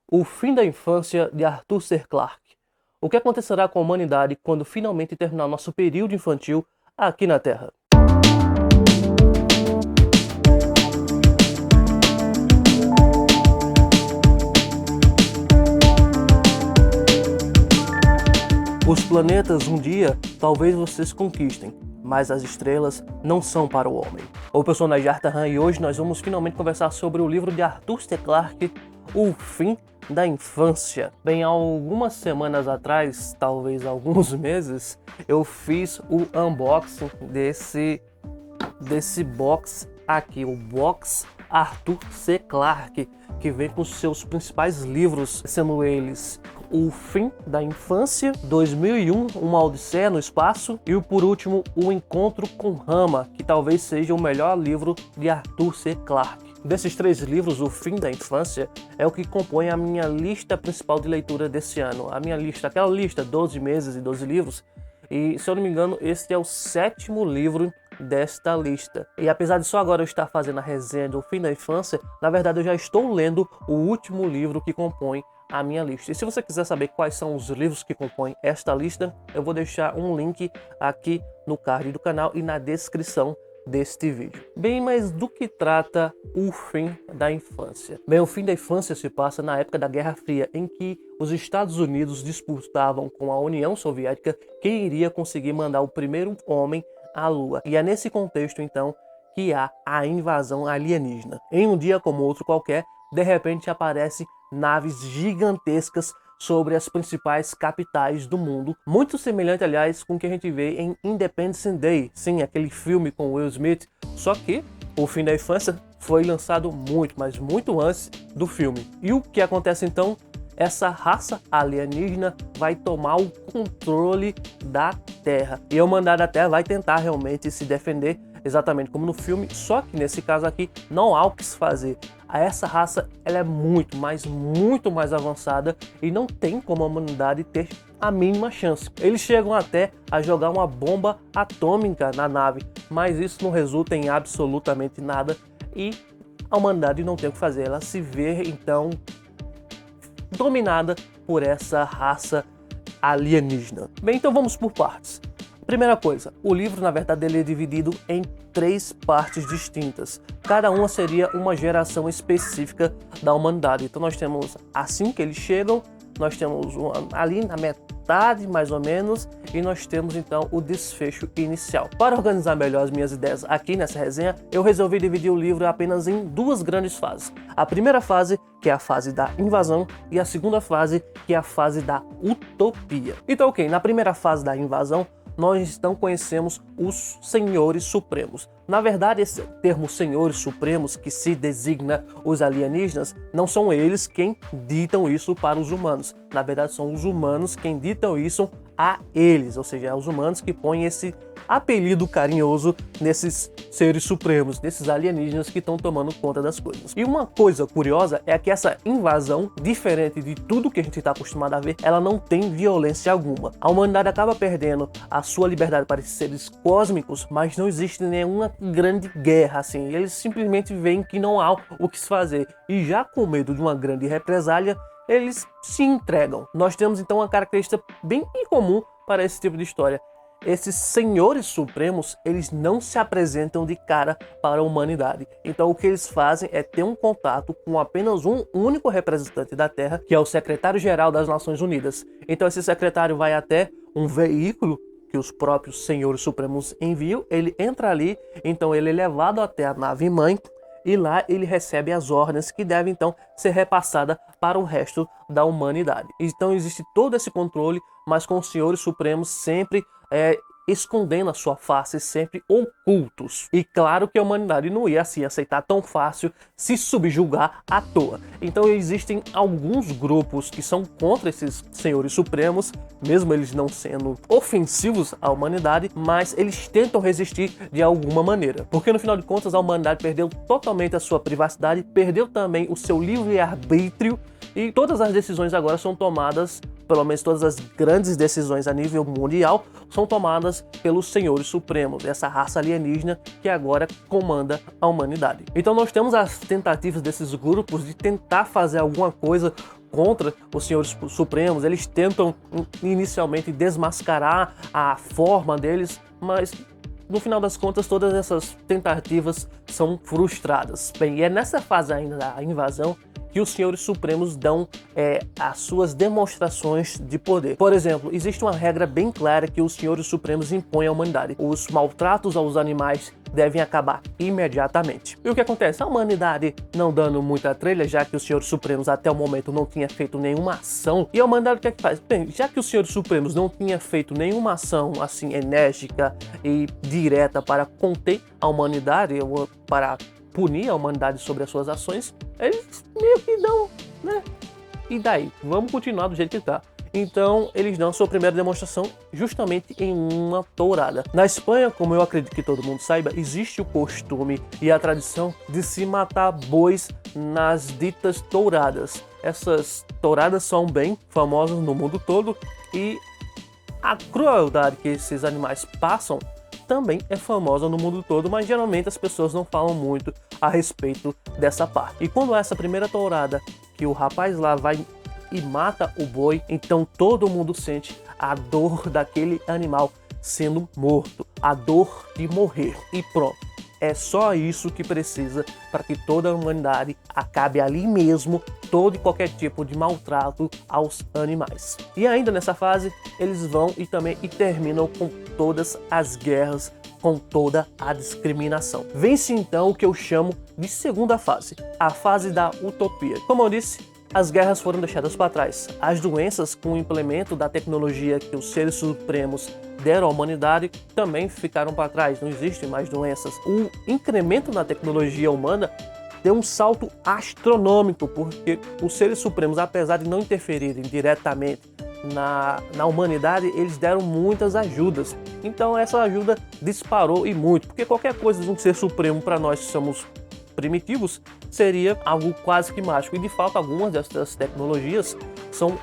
O fim da infância de Arthur C. Clarke. O que acontecerá com a humanidade quando finalmente terminar nosso período infantil aqui na Terra? Os planetas um dia talvez vocês conquistem, mas as estrelas não são para o homem. Oi, eu sou Najjar Tahan e hoje nós vamos finalmente conversar sobre o livro de Arthur C. Clarke, O Fim da Infância. Bem, há algumas semanas atrás, talvez alguns meses, eu fiz o unboxing desse box aqui, o box Arthur C. Clarke, que vem com seus principais livros, sendo eles O Fim da Infância, 2001, Uma Odisseia no Espaço e, por último, O Encontro com Rama, que talvez seja o melhor livro de Arthur C. Clarke. Desses três livros, O Fim da Infância é o que compõe a minha lista principal de leitura desse ano. A minha lista, aquela lista, 12 meses e 12 livros, e se eu não me engano, esse é o 7º livro desta lista. E apesar de só agora eu estar fazendo a resenha do Fim da Infância, na verdade eu já estou lendo o último livro que compõe a minha lista. E se você quiser saber quais são os livros que compõem esta lista, eu vou deixar um link aqui no card do canal e na descrição deste vídeo. Bem, mas do que trata O Fim da Infância? Bem, O Fim da Infância se passa na época da Guerra Fria, em que os Estados Unidos disputavam com a União Soviética quem iria conseguir mandar o primeiro homem à Lua. E é nesse contexto, então, que há a invasão alienígena. Em um dia como outro qualquer, de repente aparecem naves gigantescas sobre as principais capitais do mundo, muito semelhante, aliás, com o que a gente vê em Independence Day, sim, aquele filme com Will Smith, só que O Fim da Infância foi lançado muito, mas muito antes do filme. E o que acontece então? Essa raça alienígena vai tomar o controle da Terra. E a humanidade da Terra vai tentar realmente se defender, exatamente como no filme, só que nesse caso aqui não há o que se fazer. Essa raça ela é muito mais avançada e não tem como a humanidade ter a mínima chance. Eles chegam até a jogar uma bomba atômica na nave, mas isso não resulta em absolutamente nada e a humanidade não tem o que fazer. Ela se vê então dominada por essa raça alienígena. Bem, então vamos por partes. Primeira coisa, o livro na verdade ele é dividido em 3 partes distintas. Cada uma seria uma geração específica da humanidade. Então nós temos assim que eles chegam, nós temos ali na metade mais ou menos, e nós temos então o desfecho inicial. Para organizar melhor as minhas ideias aqui nessa resenha, eu resolvi dividir o livro apenas em 2 grandes fases. A primeira fase, que é a fase da invasão, e a segunda fase, que é a fase da utopia. Então, ok, na primeira fase da invasão, nós então conhecemos os Senhores Supremos. Na verdade, esse termo Senhores Supremos, que se designa os alienígenas, não são eles quem ditam isso para os humanos. Na verdade, são os humanos quem ditam isso a eles, ou seja, os humanos que põem esse apelido carinhoso nesses seres supremos, desses alienígenas que estão tomando conta das coisas. E uma coisa curiosa é que essa invasão, diferente de tudo que a gente está acostumado a ver, ela não tem violência alguma. A humanidade acaba perdendo a sua liberdade para esses seres cósmicos, mas não existe nenhuma grande guerra assim. Eles simplesmente veem que não há o que se fazer e já com medo de uma grande represália, eles se entregam. Nós temos então uma característica bem incomum para esse tipo de história. Esses Senhores Supremos, eles não se apresentam de cara para a humanidade. Então o que eles fazem é ter um contato com apenas um único representante da Terra, que é o Secretário-Geral das Nações Unidas. Então esse secretário vai até um veículo que os próprios Senhores Supremos enviam, ele entra ali, então ele é levado até a nave-mãe, e lá ele recebe as ordens que devem então ser repassadas para o resto da humanidade. Então existe todo esse controle, mas com os Senhores Supremos sempre escondendo a sua face, sempre ocultos. E claro que a humanidade não ia assim aceitar tão fácil se subjugar à toa. Então existem alguns grupos que são contra esses Senhores Supremos, mesmo eles não sendo ofensivos à humanidade, mas eles tentam resistir de alguma maneira. Porque no final de contas a humanidade perdeu totalmente a sua privacidade, perdeu também o seu livre-arbítrio e todas as decisões agora são tomadas, pelo menos todas as grandes decisões a nível mundial, são tomadas pelos Senhores Supremos, essa raça alienígena que agora comanda a humanidade. Então nós temos as tentativas desses grupos de tentar fazer alguma coisa contra os senhores supremos, eles tentam inicialmente desmascarar a forma deles, mas no final das contas todas essas tentativas são frustradas. Bem, e é nessa fase ainda da invasão que os senhores supremos dão as suas demonstrações de poder. Por exemplo, existe uma regra bem clara que os senhores supremos impõem à humanidade: os maltratos aos animais devem acabar imediatamente. E o que acontece? A humanidade não dando muita trelha, já que os senhores supremos até o momento não tinha feito nenhuma ação. E a humanidade o que é que faz? Bem, já que os senhores supremos não tinha feito nenhuma ação assim enérgica e direta para conter a humanidade, ou para punir a humanidade sobre as suas ações, eles meio que dão, né? E daí? Vamos continuar do jeito que tá. Então, eles dão a sua primeira demonstração justamente em uma tourada. Na Espanha, como eu acredito que todo mundo saiba, existe o costume e a tradição de se matar bois nas ditas touradas. Essas touradas são bem famosas no mundo todo e a crueldade que esses animais passam também é famosa no mundo todo, mas geralmente as pessoas não falam muito a respeito dessa parte. E quando há essa primeira tourada, que o rapaz lá vai e mata o boi, então todo mundo sente a dor daquele animal sendo morto, a dor de morrer, e pronto. É só isso que precisa para que toda a humanidade acabe ali mesmo todo e qualquer tipo de maltrato aos animais. E ainda nessa fase, eles vão e terminam com todas as guerras, com toda a discriminação. Vence então o que eu chamo de segunda fase, a fase da utopia. Como eu disse, as guerras foram deixadas para trás. As doenças, com o implemento da tecnologia que os seres supremos deram à humanidade, também ficaram para trás. Não existem mais doenças. O incremento na tecnologia humana deu um salto astronômico, porque os seres supremos, apesar de não interferirem diretamente na humanidade, eles deram muitas ajudas. Então essa ajuda disparou e muito, porque qualquer coisa de um ser supremo para nós que somos primitivos seria algo quase que mágico. E de fato algumas dessas tecnologias são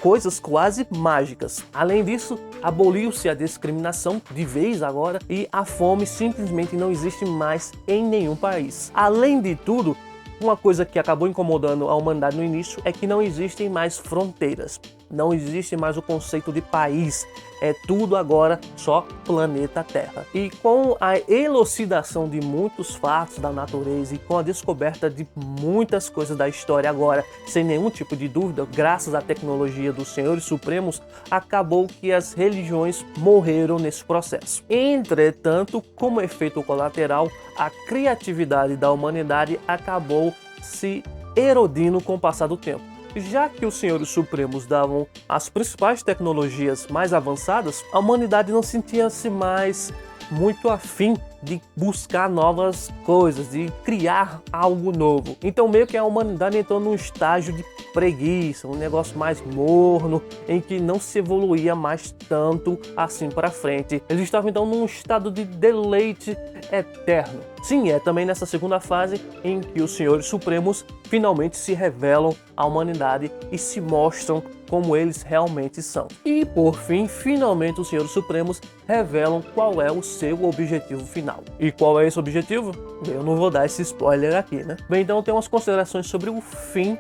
coisas quase mágicas. Além disso, aboliu-se a discriminação de vez agora e a fome simplesmente não existe mais em nenhum país. Além de tudo, uma coisa que acabou incomodando a humanidade no início é que não existem mais fronteiras. Não existe mais o conceito de país. É tudo agora só planeta Terra. E com a elucidação de muitos fatos da natureza e com a descoberta de muitas coisas da história agora, sem nenhum tipo de dúvida, graças à tecnologia dos senhores supremos, acabou que as religiões morreram nesse processo. Entretanto, como efeito colateral, a criatividade da humanidade acabou se erodindo com o passar do tempo. Já que os senhores supremos davam as principais tecnologias mais avançadas, a humanidade não sentia-se mais muito afim de buscar novas coisas, de criar algo novo. Então meio que a humanidade entrou num estágio de preguiça, um negócio mais morno, em que não se evoluía mais tanto assim para frente. Eles estavam então num estado de deleite eterno. Sim, é também nessa segunda fase em que os senhores supremos finalmente se revelam à humanidade e se mostram como eles realmente são. E por fim, finalmente os senhores supremos revelam qual é o seu objetivo final. E qual é esse objetivo? Eu não vou dar esse spoiler aqui, né? Bem, então tem umas considerações sobre o fim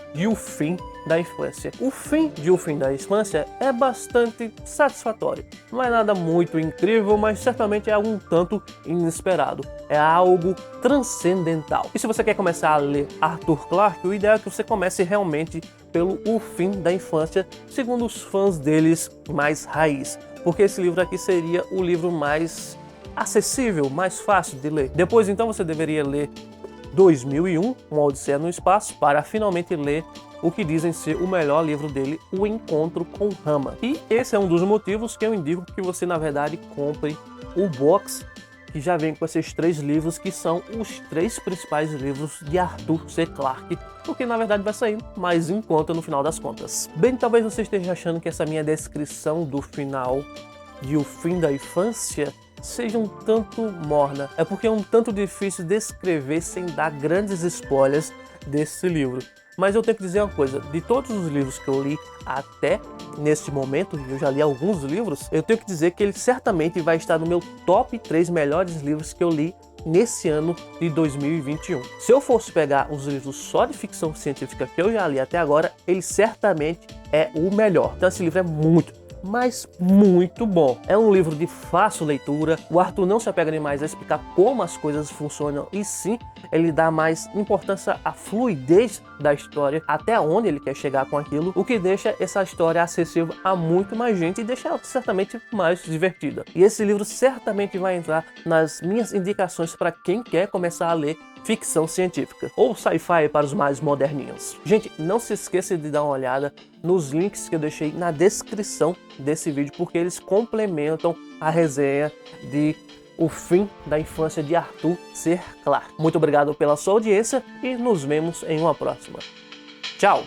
da infância. O fim da infância é bastante satisfatório. Não é nada muito incrível, mas certamente é algo um tanto inesperado. É algo transcendental. E se você quer começar a ler Arthur Clarke, o ideal é que você comece realmente pelo O Fim da Infância, segundo os fãs deles mais raiz. Porque esse livro aqui seria o livro mais acessível, mais fácil de ler. Depois então você deveria ler 2001, Uma Odisseia no Espaço, para finalmente ler o que dizem ser o melhor livro dele, O Encontro com Rama. E esse é um dos motivos que eu indico que você, na verdade, compre o box que já vem com esses 3 livros, que são os 3 principais livros de Arthur C. Clarke, porque na verdade vai sair mais em conta no final das contas. Bem, talvez você esteja achando que essa minha descrição do final de O Fim da Infância seja um tanto morna. É porque é um tanto difícil descrever sem dar grandes spoilers desse livro. Mas eu tenho que dizer uma coisa, de todos os livros que eu li até neste momento, eu já li alguns livros, eu tenho que dizer que ele certamente vai estar no meu top 3 melhores livros que eu li nesse ano de 2021. Se eu fosse pegar os livros só de ficção científica que eu já li até agora, ele certamente é o melhor. Então esse livro é muito, mas muito bom. É um livro de fácil leitura. O Arthur não se apega demais a explicar como as coisas funcionam, e sim, ele dá mais importância à fluidez da história, até onde ele quer chegar com aquilo, o que deixa essa história acessível a muito mais gente e deixa ela certamente mais divertida. E esse livro certamente vai entrar nas minhas indicações para quem quer começar a ler ficção científica, ou sci-fi para os mais moderninhos. Gente, não se esqueça de dar uma olhada nos links que eu deixei na descrição desse vídeo, porque eles complementam a resenha de O Fim da Infância de Arthur C. Clarke. Muito obrigado pela sua audiência e nos vemos em uma próxima. Tchau!